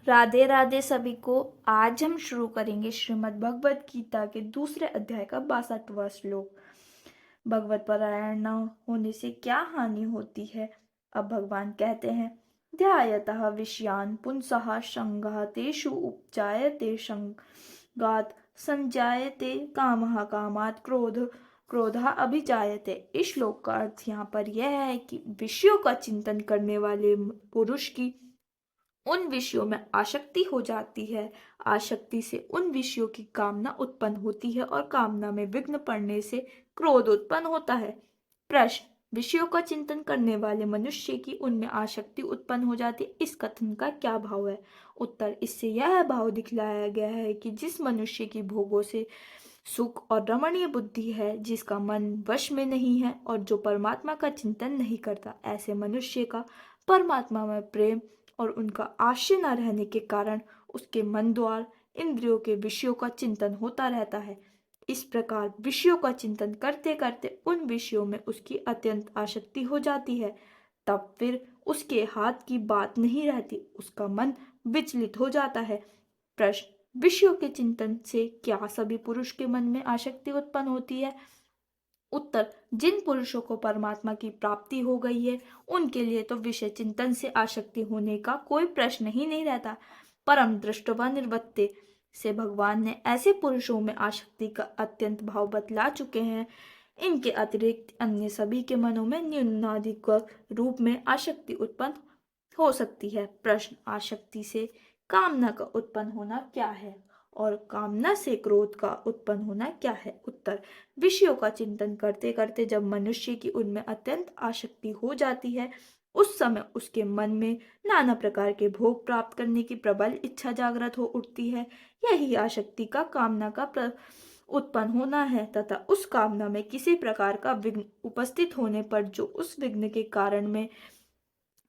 राधे राधे सभी को। आज हम शुरू करेंगे श्रीमद् भगवत गीता के दूसरे अध्याय का 62वां श्लोक। भगवत परायण न होने से क्या हानि होती है। अब भगवान कहते हैं, ध्यायतः विषयान् पुंसः संगः तेषु उपजायते संगात् संजायते कामः कामात् क्रोधः अभिजायते। इस श्लोक का अर्थ यहाँ पर यह है कि विषयों का चिंतन करने वाले पुरुष की उन विषयों में आसक्ति हो जाती है। आसक्ति से उन विषयों की कामना उत्पन्न होती है और कामना में विघ्न पड़ने से क्रोध उत्पन्न होता है। प्रश्न, विषयों का चिंतन करने वाले मनुष्य की उनमें आसक्ति उत्पन्न हो जाती है, इस कथन का क्या भाव है। उत्तर, इससे यह भाव दिखलाया गया है कि जिस मनुष्य की भोगों से सुख और रमणीय बुद्धि है, जिसका मन वश में नहीं है और जो परमात्मा का चिंतन नहीं करता, ऐसे मनुष्य का परमात्मा में प्रेम और उनका आश्रय न रहने के कारण उसके मन द्वारा इंद्रियों के विषयों का चिंतन होता रहता है। इस प्रकार विषयों का चिंतन करते करते उन विषयों में उसकी अत्यंत आसक्ति हो जाती है। तब फिर उसके हाथ की बात नहीं रहती, उसका मन विचलित हो जाता है। प्रश्न, विषयों के चिंतन से क्या सभी पुरुष के मन में आसक्ति उत्पन्न होती है। उत्तर, जिन पुरुषों को परमात्मा की प्राप्ति हो गई है उनके लिए तो विषय चिंतन से आसक्ति होने का कोई प्रश्न ही नहीं रहता। परम दृष्टवा निर्वत्ते से भगवान ने ऐसे पुरुषों में आसक्ति का अत्यंत भाव बतला चुके हैं। इनके अतिरिक्त अन्य सभी के मनों में न्यूनाधिक रूप में आसक्ति उत्पन्न हो सकती है। प्रश्न, आसक्ति से कामना का उत्पन्न होना क्या है और कामना से क्रोध का उत्पन्न होना क्या है। उत्तर, विषयों का चिंतन करते करते जब मनुष्य की उनमें अत्यंत आसक्ति हो जाती है, उस समय उसके मन में नाना प्रकार के भोग प्राप्त करने की प्रबल इच्छा जागृत हो उठती है। यही आसक्ति का कामना का उत्पन्न होना है तथा उस कामना में किसी प्रकार का विघ्न उपस्थित होने पर जो उस विघ्न के कारण में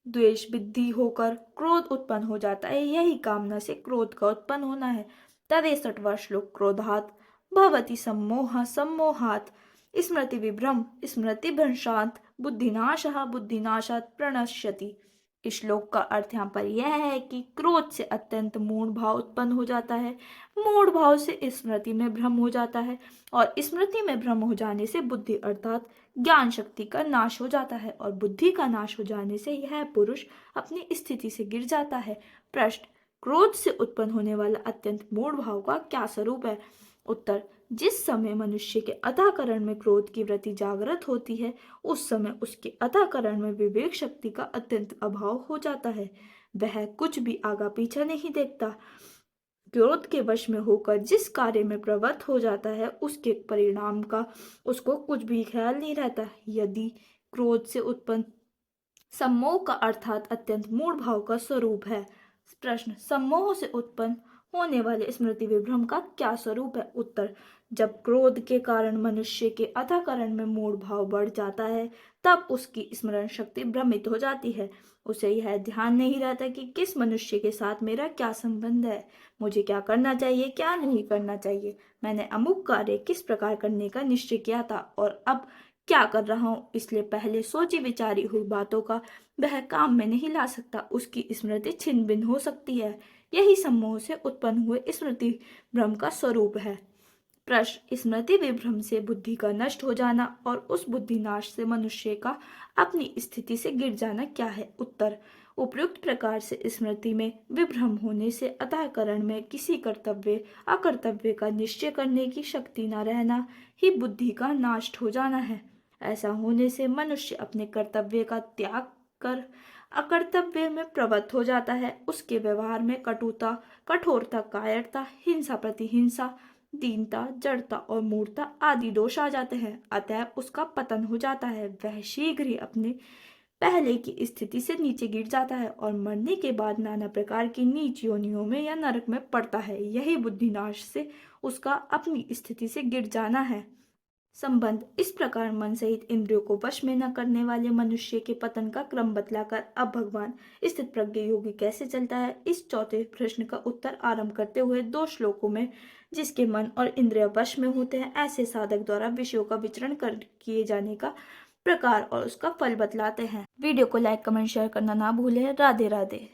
द्वेष बुद्धि होकर क्रोध उत्पन्न हो जाता है, यही कामना से क्रोध का उत्पन्न होना है। 63वां श्लोक, क्रोधात् भवति सम्मोहः सम्मोहात् स्मृति विभ्रम स्मृति भ्रंशात् बुद्धिनाशः बुद्धिनाशात् प्रणश्यति। इस श्लोक का अर्थ यहाँ पर यह है कि क्रोध से अत्यंत मूढ़ भाव उत्पन्न हो जाता है, मूढ़ भाव से स्मृति में भ्रम हो जाता है और स्मृति में भ्रम हो जाने से बुद्धि अर्थात ज्ञान शक्ति का नाश हो जाता है और बुद्धि का नाश हो जाने से यह पुरुष अपनी स्थिति से गिर जाता है। प्रश्न, क्रोध से उत्पन्न होने वाला अत्यंत मूढ़ भाव का क्या स्वरूप है। उत्तर, जिस समय मनुष्य के अंतःकरण में क्रोध की वृत्ति जागृत होती है, उस समय उसके अंतःकरण में विवेक शक्ति का अत्यंत अभाव हो जाता है। वह कुछ भी आगा पीछा नहीं देखता। क्रोध के वश में होकर जिस कार्य में प्रवृत्त हो जाता है, उसके परिणाम का उसको कुछ भी ख्याल नहीं रहता। यदि क्रोध से उत्पन्न सम्मोह का अर्थात अत्यंत मूढ़ भाव का स्वरूप है। प्रश्न, सम्मोह से उत्पन्न होने वाले स्मृति विभ्रम का क्या स्वरूप है। उत्तर, जब क्रोध के कारण मनुष्य के अंतःकरण में मूढ़ भाव बढ़ जाता है, तब उसकी स्मरण शक्ति भ्रमित हो जाती है। उसे यह ध्यान नहीं रहता कि किस मनुष्य के साथ मेरा क्या संबंध है, मुझे क्या करना चाहिए क्या नहीं करना चाहिए, मैंने अमुक कार्य किस प्रकार करने का निश्चय किया था और अब क्या कर रहा हूँ। इसलिए पहले सोची विचारी हुई बातों का वह काम में नहीं ला सकता, उसकी स्मृति छिन्न भिन्न हो सकती है। यही सम्मोह से उत्पन्न हुए स्मृति भ्रम का स्वरूप है। प्रश्न, स्मृति विभ्रम से बुद्धि का नष्ट हो जाना और उस बुद्धि नाश से मनुष्य का अपनी स्थिति से गिर जाना क्या है। उत्तर, उपयुक्त प्रकार से स्मृति में विभ्रम होने से अंतःकरण में किसी कर्तव्य अकर्तव्य का निश्चय करने की शक्ति न रहना ही बुद्धि का नाश हो जाना है। ऐसा होने से मनुष्य अपने कर्तव्य का त्याग कर अकर्तव्य में प्रवृत्त हो जाता है। उसके व्यवहार में कटुता, कठोरता, कायरता, हिंसा प्रतिहिंसा, दीनता, जड़ता और मूर्खता आदि दोष आ जाते हैं। अतएव उसका पतन हो जाता है, वह शीघ्र ही अपने पहले की स्थिति से नीचे गिर जाता है और मरने के बाद नाना प्रकार की नीच योनियों में या नरक में पड़ता है। यही बुद्धिनाश से उसका अपनी स्थिति से गिर जाना है। संबंध, इस प्रकार मन सहित इंद्रियों को वश में न करने वाले मनुष्य के पतन का क्रम बतलाकर अब भगवान स्थित प्रज्ञ योगी कैसे चलता है, इस चौथे प्रश्न का उत्तर आरंभ करते हुए 2 श्लोकों में जिसके मन और इंद्रिय वश में होते हैं, ऐसे साधक द्वारा विषयों का विचरण कर किए जाने का प्रकार और उसका फल बतलाते हैं। वीडियो को लाइक कमेंट शेयर करना ना भूलें। राधे राधे।